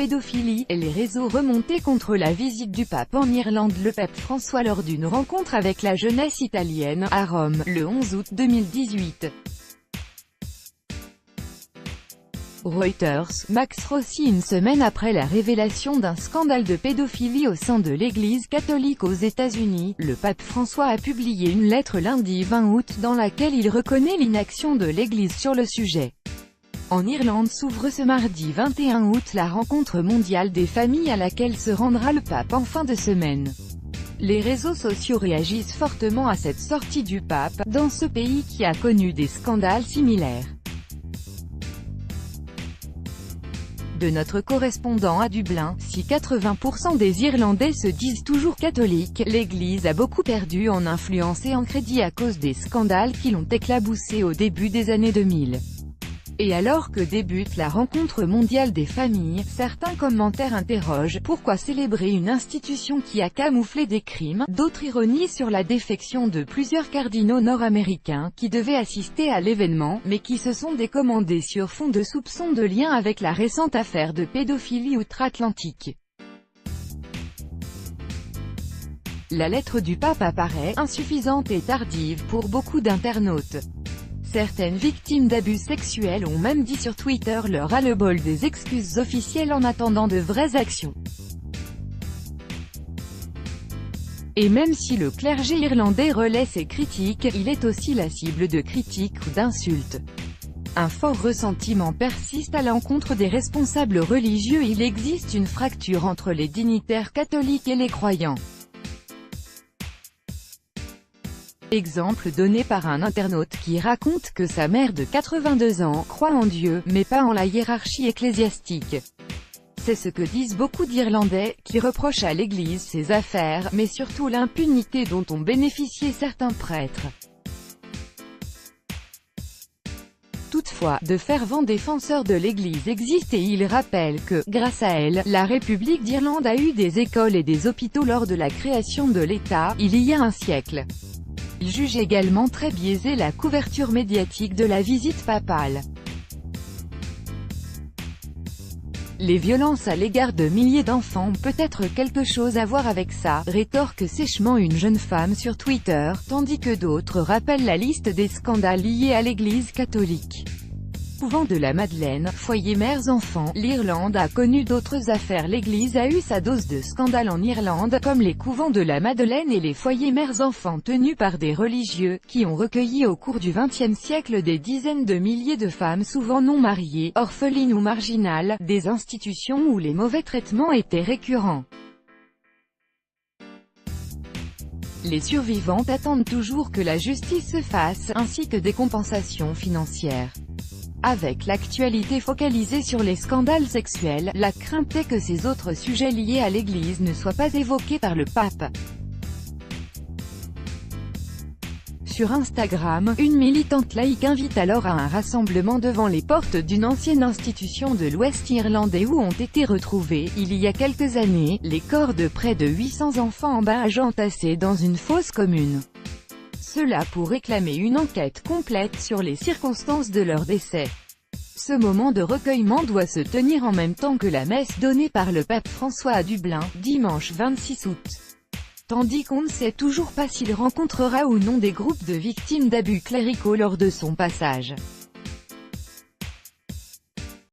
pédophilie, les réseaux remontaient contre la visite du pape en Irlande. Le pape François lors d'une rencontre avec la jeunesse italienne, à Rome, le 11 août 2018. Reuters, Max Rossi. Une semaine après la révélation d'un scandale de pédophilie au sein de l'Église catholique aux États-Unis, le pape François a publié une lettre lundi 20 août dans laquelle il reconnaît l'inaction de l'Église sur le sujet. En Irlande s'ouvre ce mardi 21 août la rencontre mondiale des familles à laquelle se rendra le pape en fin de semaine. Les réseaux sociaux réagissent fortement à cette sortie du pape, dans ce pays qui a connu des scandales similaires. De notre correspondant à Dublin, si 80% des Irlandais se disent toujours catholiques, l'Église a beaucoup perdu en influence et en crédit à cause des scandales qui l'ont éclaboussé au début des années 2000. Et alors que débute la rencontre mondiale des familles, certains commentaires interrogent « Pourquoi célébrer une institution qui a camouflé des crimes ?» D'autres ironisent sur la défection de plusieurs cardinaux nord-américains qui devaient assister à l'événement, mais qui se sont décommandés sur fond de soupçons de lien avec la récente affaire de pédophilie outre-Atlantique. La lettre du pape apparaît insuffisante et tardive pour beaucoup d'internautes. Certaines victimes d'abus sexuels ont même dit sur Twitter leur ras-le-bol des excuses officielles en attendant de vraies actions. Et même si le clergé irlandais relaie ces critiques, il est aussi la cible de critiques ou d'insultes. Un fort ressentiment persiste à l'encontre des responsables religieux. Il existe une fracture entre les dignitaires catholiques et les croyants. Exemple donné par un internaute qui raconte que sa mère de 82 ans croit en Dieu, mais pas en la hiérarchie ecclésiastique. C'est ce que disent beaucoup d'Irlandais, qui reprochent à l'Église ses affaires, mais surtout l'impunité dont ont bénéficié certains prêtres. Toutefois, de fervents défenseurs de l'Église existent et ils rappellent que, grâce à elle, la République d'Irlande a eu des écoles et des hôpitaux lors de la création de l'État, il y a un siècle. Il juge également très biaisée la couverture médiatique de la visite papale. Les violences à l'égard de milliers d'enfants ont peut-être quelque chose à voir avec ça, rétorque sèchement une jeune femme sur Twitter, tandis que d'autres rappellent la liste des scandales liés à l'Église catholique. Couvent de la Madeleine, foyer mères-enfants, l'Irlande a connu d'autres affaires. L'Église a eu sa dose de scandales en Irlande, comme les couvents de la Madeleine et les foyers mères-enfants tenus par des religieux, qui ont recueilli au cours du XXe siècle des dizaines de milliers de femmes souvent non mariées, orphelines ou marginales, des institutions où les mauvais traitements étaient récurrents. Les survivantes attendent toujours que la justice se fasse, ainsi que des compensations financières. Avec l'actualité focalisée sur les scandales sexuels, la crainte est que ces autres sujets liés à l'Église ne soient pas évoqués par le pape. Sur Instagram, une militante laïque invite alors à un rassemblement devant les portes d'une ancienne institution de l'Ouest irlandais où ont été retrouvés, il y a quelques années, les corps de près de 800 enfants en bas âge entassés dans une fosse commune. Cela pour réclamer une enquête complète sur les circonstances de leur décès. Ce moment de recueillement doit se tenir en même temps que la messe donnée par le pape François à Dublin, dimanche 26 août. Tandis qu'on ne sait toujours pas s'il rencontrera ou non des groupes de victimes d'abus cléricaux lors de son passage.